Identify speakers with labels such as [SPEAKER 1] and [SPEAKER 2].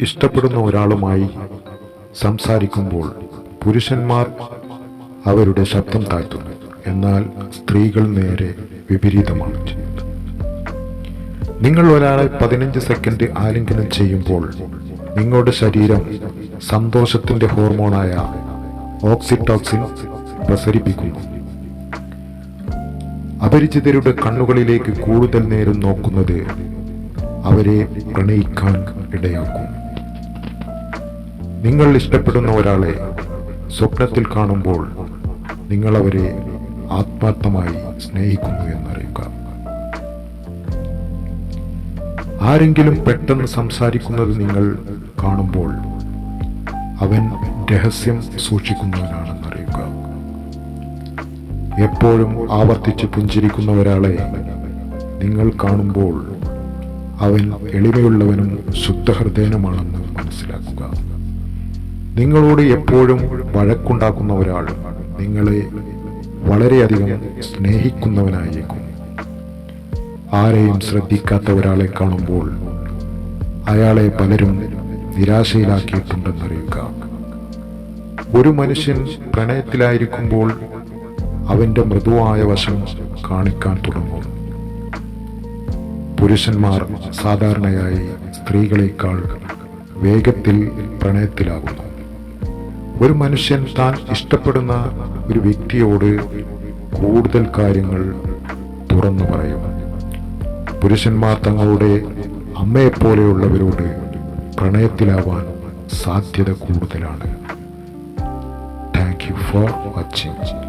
[SPEAKER 1] ഇഷ്ടപ്പെടുന്ന ഒരാളുമായി സംസാരിക്കുമ്പോൾ പുരുഷന്മാർ അവരുടെ ശബ്ദം താഴ്ത്തുന്നു. എന്നാൽ സ്ത്രീകൾ നേരെ വിപരീതമാണ് ചെയ്യുന്നത്. നിങ്ങൾ ഒരാളെ 15 സെക്കൻഡ് ആലിംഗനം ചെയ്യുമ്പോൾ നിങ്ങളുടെ ശരീരം സന്തോഷത്തിന്റെ ഹോർമോണായ ഓക്സിറ്റോക്സിൻ പ്രസരിപ്പിക്കുന്നു. അപരിചിതരുടെ കണ്ണുകളിലേക്ക് കൂടുതൽ നേരം നോക്കുന്നത് അവരെ പ്രണയിക്കാൻ ഇടയാക്കും. നിങ്ങൾ ഇഷ്ടപ്പെടുന്ന ഒരാളെ സ്വപ്നത്തിൽ കാണുമ്പോൾ നിങ്ങൾ അവരെ ആത്മാർത്ഥമായി സ്നേഹിക്കുന്നു എന്നറിയുക. ആരെങ്കിലും പെട്ടെന്ന് സംസാരിക്കുന്നത് നിങ്ങൾ കാണുമ്പോൾ അവൻ രഹസ്യം സൂക്ഷിക്കുന്നവനാണെന്നറിയുക. എപ്പോഴും ആവർത്തിച്ച് പുഞ്ചിരിക്കുന്ന ഒരാളെ നിങ്ങൾ കാണുമ്പോൾ അവൻ എളിമയുള്ളവനും ശുദ്ധഹൃദയനുമാണെന്ന് മനസ്സിലാക്കുക. നിങ്ങളോട് എപ്പോഴും വഴക്കുണ്ടാക്കുന്ന ഒരാൾ നിങ്ങളെ വളരെയധികം സ്നേഹിക്കുന്നവനായിരിക്കും. ആരെയും ശ്രദ്ധിക്കാത്ത ഒരാളെ കാണുമ്പോൾ അയാളെ പലരും നിരാശയിലാക്കിയിട്ടുണ്ടെന്നറിയുക. ഒരു മനുഷ്യൻ പ്രണയത്തിലായിരിക്കുമ്പോൾ അവന്റെ മൃദുവായ വശം കാണിക്കാൻ തുടങ്ങും. പുരുഷന്മാർ സാധാരണയായി സ്ത്രീകളെക്കാൾ വേഗത്തിൽ പ്രണയത്തിലാകുന്നു. ഒരു മനുഷ്യൻ താൻ ഇഷ്ടപ്പെടുന്ന ഒരു വ്യക്തിയോട് കൂടുതൽ കാര്യങ്ങൾ തുറന്നു പറയും. പുരുഷന്മാർ തങ്ങളുടെ അമ്മയെപ്പോലെയുള്ളവരോട് പ്രണയത്തിലാവാൻ സാധ്യത കൂടുതലാണ്. Thank you for watching.